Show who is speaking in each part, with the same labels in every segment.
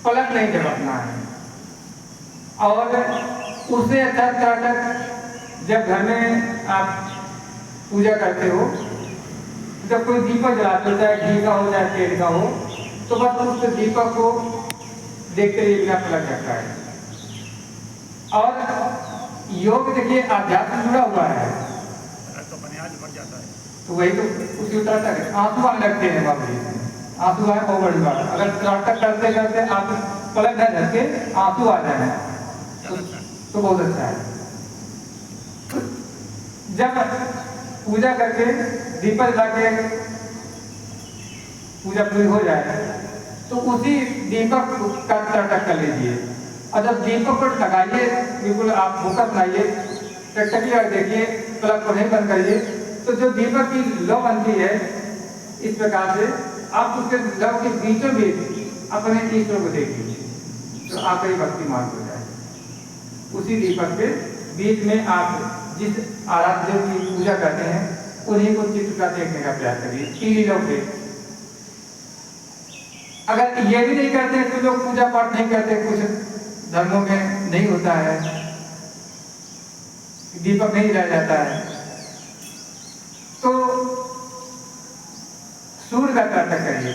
Speaker 1: पलक नहीं झपकना है। और उससे अच्छा त्राटक जब घर में आप पूजा करते हो, जब कोई दीपक जलाते हो, चाहे घी का हो चाहे तेल का हो, तो बस उस दीपक को देखते ही बिना पलक झपका है। और योग देखिए आध्यात्म जुड़ा हुआ है, तो वही तो उसी त्राटक है। आंसू आने लगते हैं बाबू जी, आंसू आए बहुत बड़ी बात। अगर त्राटक करते करते आप पलक न झपके आंसू आ जाए तो बहुत अच्छा है। जब पूजा करके दीपक जला के पूजा पूरी हो जाए तो उसी दीपक का त्राटक कर लीजिए। और जब दीपक पर लगाइए, बिल्कुल आप फोकस बनाइए, टकटकी और देखिए, पलक को नहीं बंद करिए, तो जो दीपक की लौ बनती है इस प्रकार से आप उसके लौ के बीचों बीच अपने ईश्वर को देखिए, तो आपका ये भक्ति मार्ग हो जाए। उसी दीपक के बीच में आप जिस आराध्य की पूजा करते हैं उन्हीं को चित्र का देखने का प्रयास करिए, पीली लौ पे। अगर ये भी नहीं करते तो लोग पूजा पाठ नहीं करते, कुछ धर्मों में नहीं होता है, दीपक नहीं जलाया जाता है, तो सूर्य का त्राटक करिए,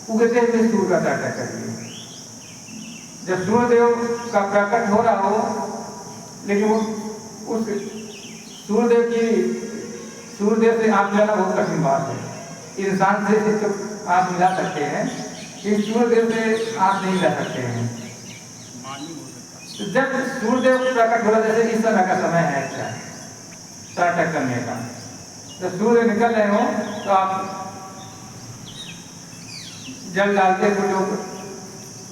Speaker 1: उगते हुए सूर्य का त्राटक करिए। जब सूर्यदेव का प्रकट हो रहा हो, लेकिन वो उस सूर्यदेव से आंख मिलाना बहुत कठिन बात है। इंसान से तो आंख मिला सकते हैं, लेकिन सूर्यदेव से आंख नहीं मिला सकते हैं। तो जब सूर्यदेव प्रकट हो रहा, जैसे इस समय का समय है अच्छा त्राटक करने का, जब सूर्य निकल रहे हो तो आप जल डालते हैं, तो लोग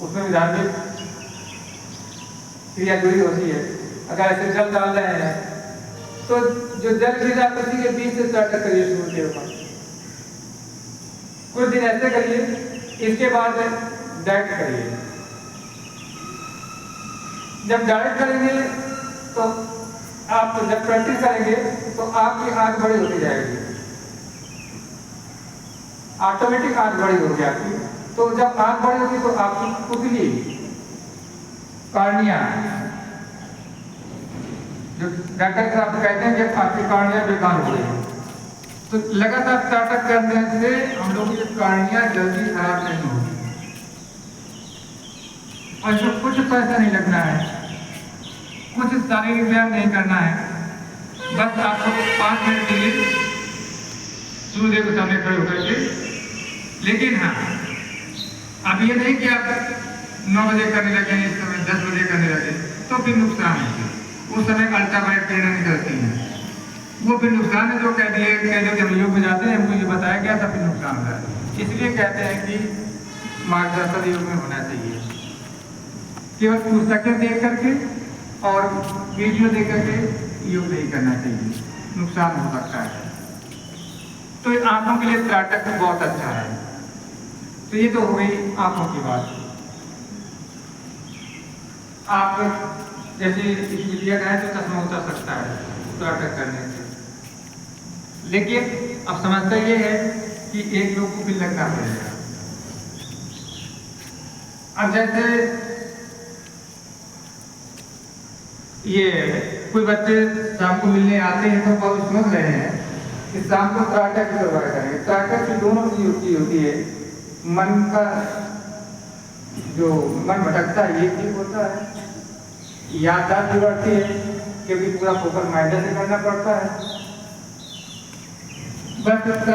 Speaker 1: उसमें भी धार्मिक क्रिया जुड़ी होती है। अगर ऐसे जल डाल रहे हैं तो जो जल गिर रहा है उसी के बीच से त्राटक करिए सूर्यदेव का। कुछ दिन ऐसे करिए, इसके बाद डाइट करिए। जब डाइट करेंगे तो आप जब प्रैक्टिस करेंगे तो आपकी आंख बड़ी होती जाएगी, ऑटोमेटिक आंख बड़ी होगी आपकी। तो जब आंख बड़ी होगी तो आपकी पुतली कार्निया, जो डॉक्टर साहब कहते हैं कि आपकी कार्निया बेकार हो गई, तो लगातार त्राटक करने से हम लोग की कार्निया जल्दी खराब नहीं होगी। और इसमें कुछ पैसा नहीं लगना है, कुछ शारीरिक व्यायाम नहीं करना है, बस आपको 5 मिनट के लिए सूर्यदेव के सामने खड़े होकर के। लेकिन हाँ, अब ये नहीं कि आप 9 बजे करने लगे, इस समय 10 बजे करने लगे, तो फिर नुकसान है। उस समय अल्ट्रावायलेट किरणें निकलती हैं, वो फिर नुकसान है। जो कह दिए कि हम योग में जाते हैं, हमको ये बताया गया था, फिर नुकसान होता है। इसलिए कहते हैं कि मार्गदर्शन योग में होना चाहिए। केवल पुस्तकें देख करके और वीडियो देख करके योग नहीं करना चाहिए, नुकसान हो सकता है। तो आंखों के लिए त्राटक बहुत अच्छा है। तो ये तो हो गई आंखों की बात। आप जैसे इस मीडिया का है तो चश्मा उतर सकता है त्राटक करने से, लेकिन अब समस्या ये है कि एक लोग को भी लगना पड़ेगा। अब जैसे ये कोई बच्चे शाम को मिलने आते हैं तो बहुत समझ रहे हैं कि शाम को त्राटक करवाया करेंगे। त्राटक की दोनों चीज होती है, मन का जो मन भटकता है ये ठीक होता है, याददाश्त बिगड़ती है क्योंकि पूरा फोकस माइंड से करना पड़ता है। बस